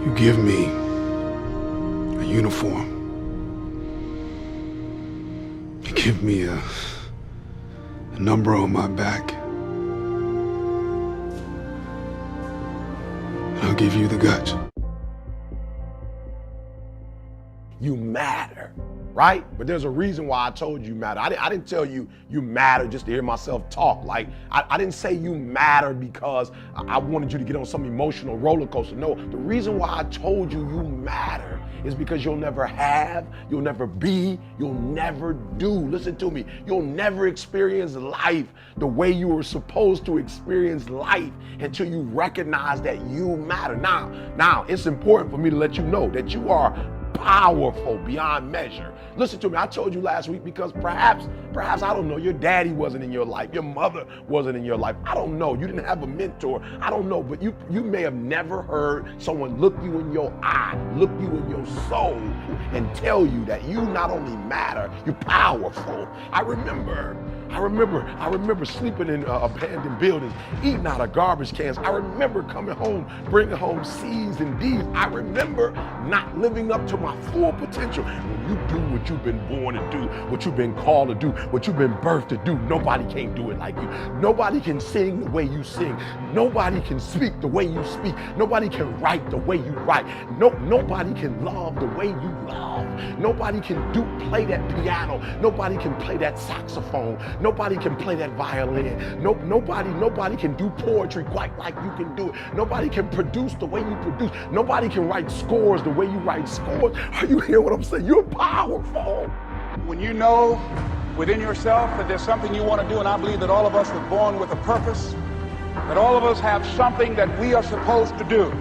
You give me a uniform. You give me a number on my back. And I'll give you the guts. You matter, right? But there's a reason why I told you matter. I didn't tell you you matter just to hear myself talk. Like, I didn't say you matter because I wanted you to get on some emotional roller coaster. No, the reason why I told you you matter is because you'll never have, you'll never be, you'll never do. Listen to me. You'll never experience life the way you were supposed to experience life until you recognize that you matter. Now, it's important for me to let you know that you are powerful beyond measure. Listen to me, I told you last week because perhaps, I don't know, your daddy wasn't in your life, your mother wasn't in your life. I don't know, you didn't have a mentor. I don't know, but you may have never heard someone look you in your eye, look you in your soul, and tell you that you not only matter, you're powerful. I remember sleeping in abandoned buildings, eating out of garbage cans. I remember coming home, bringing home C's and D's. I remember not living up to my full potential. When you do what you've been born to do, what you've been called to do, what you've been birthed to do, nobody can do it like you. Nobody can sing the way you sing. Nobody can speak the way you speak. Nobody can write the way you write. Nobody can love the way you love. Nobody can play that piano. Nobody can play that saxophone. Nobody can play that violin. Nobody can do poetry quite like you can do it. Nobody can produce the way you produce. Nobody can write scores the way you write scores. Are you hearing what I'm saying? You're powerful. When you know within yourself that there's something you want to do, and I believe that all of us were born with a purpose, that all of us have something that we are supposed to do,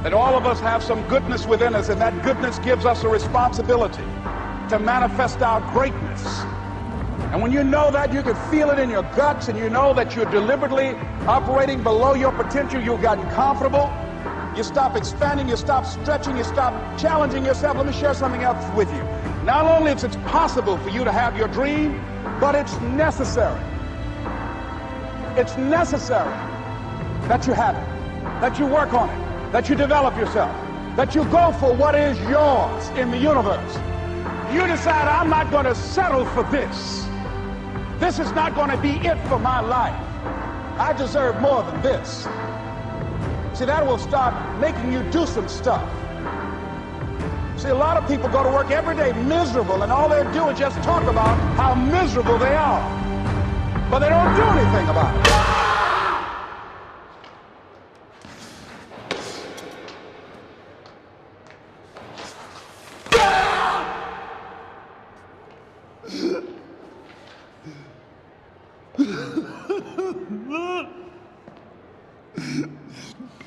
that all of us have some goodness within us, and that goodness gives us a responsibility to manifest our greatness. And when you know that, you can feel it in your guts, and you know that you're deliberately operating below your potential, you've gotten comfortable, you stop expanding, you stop stretching, you stop challenging yourself. Let me share something else with you. Not only is it possible for you to have your dream, but it's necessary. It's necessary that you have it, that you work on it, that you develop yourself, that you go for what is yours in the universe. You decide, I'm not going to settle for this. This is not going to be it for my life. I deserve more than this. See, that will start making you do some stuff. See, a lot of people go to work every day miserable, and all they do is just talk about how miserable they are. But they don't do anything about it.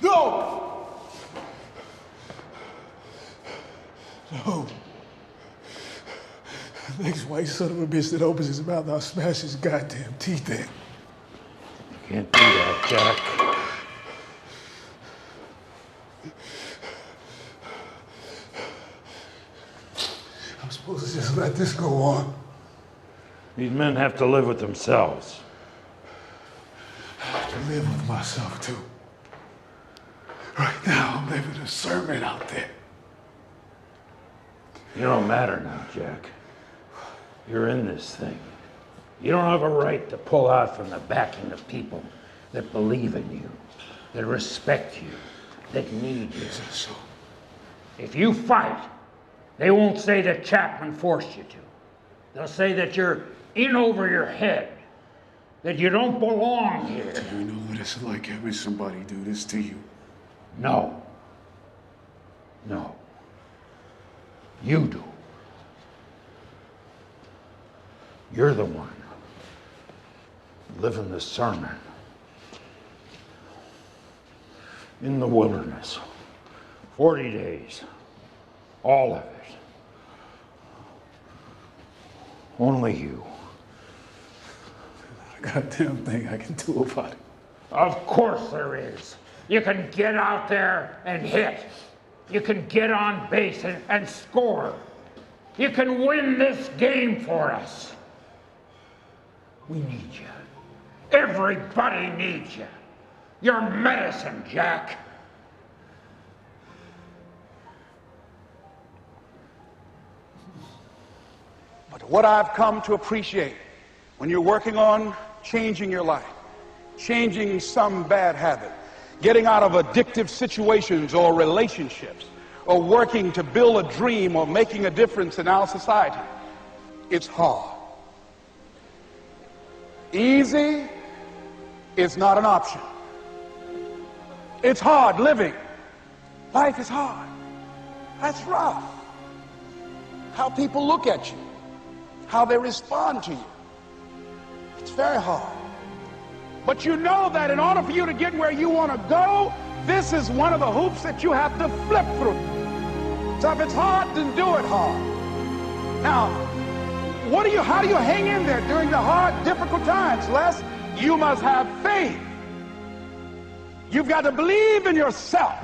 No! No. The next white son of a bitch that opens his mouth, I'll smash his goddamn teeth in. You can't do that, Jack. I'm supposed to just let this go on. These men have to live with themselves. I have to live with myself, too. Right now, I'm living a sermon out there. You don't matter now, Jack. You're in this thing. You don't have a right to pull out from the backing of people that believe in you, that respect you, that need you. So, If you fight, they won't say that Chapman forced you to. They'll say that you're in over your head, that you don't belong here. do you know what it's like having somebody do this to you? No. No. You do. You're the one living the sermon in the wilderness. 40 days. All of it. Only you. Not a goddamn thing I can do about it. Of course there is. You can get out there and hit. You can get on base and score. You can win this game for us. We need you. Everybody needs you. You're medicine, Jack. what I've come to appreciate when you're working on changing your life, changing some bad habit, getting out of addictive situations or relationships, or working to build a dream or making a difference in our society. It's hard. Easy is not an option. It's hard living. Life is hard. That's rough. How people look at you, how they respond to you. It's very hard. But you know that in order for you to get where you want to go, this is one of the hoops that you have to flip through. So if it's hard, then do it hard. Now, how do you hang in there during the hard, difficult times, Les? You must have faith. You've got to believe in yourself.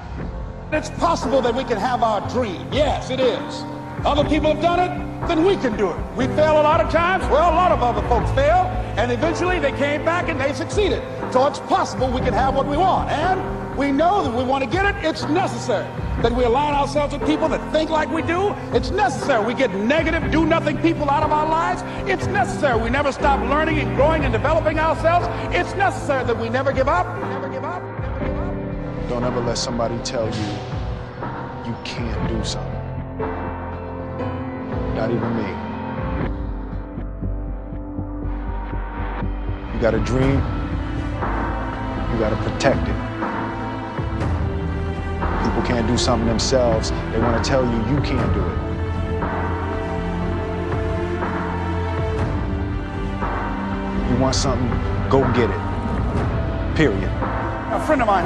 It's possible that we can have our dream. Yes, it is. Other people have done it, then we can do it. We fail a lot of times. Well, a lot of other folks failed, and eventually they came back and they succeeded. So it's possible we can have what we want. And we know that we want to get it. It's necessary that we align ourselves with people that think like we do. It's necessary we get negative, do-nothing people out of our lives. It's necessary we never stop learning and growing and developing ourselves. It's necessary that we never give up. Never give up. Never give up. Don't ever let somebody tell you you can't do something. Not even me. You got a dream, you got to protect it. People can't do something themselves. They want to tell you you can't do it. You want something, go get it. Period. A friend of mine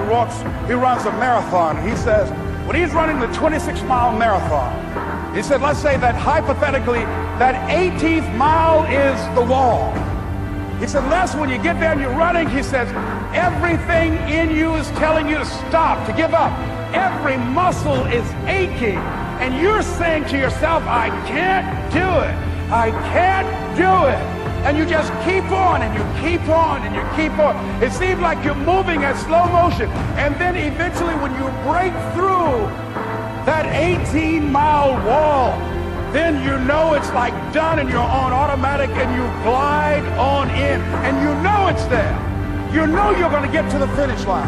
who runs a marathon, he says, when he's running the 26-mile marathon, he said, let's say that hypothetically, that 18th mile is the wall. He said, Les, when you get there and you're running, he says, everything in you is telling you to stop, to give up. Every muscle is aching, and you're saying to yourself, I can't do it. I can't do it. And you just keep on, and you keep on, and you keep on. It seems like you're moving at slow motion. And then eventually when you break through that 18-mile wall, then you know it's like done, and you're on automatic, and you glide on in, and you know it's there. You know you're going to get to the finish line.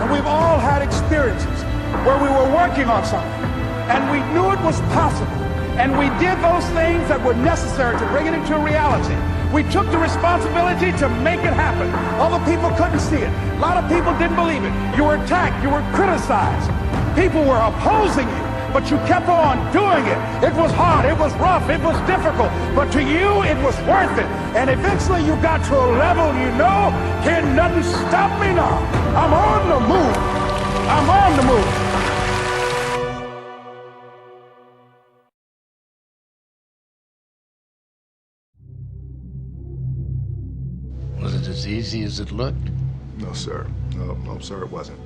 And we've all had experiences where we were working on something, and we knew it was possible, and we did those things that were necessary to bring it into reality. We took the responsibility to make it happen. Other people couldn't see it. A lot of people didn't believe it. You were attacked. You were criticized. People were opposing you, but you kept on doing it. It was hard. It was rough. It was difficult. But to you, it was worth it. And eventually you got to a level you know, can nothing stop me now. I'm on the move. I'm on the move. Was it as easy as it looked? No, sir. No, sir, it wasn't.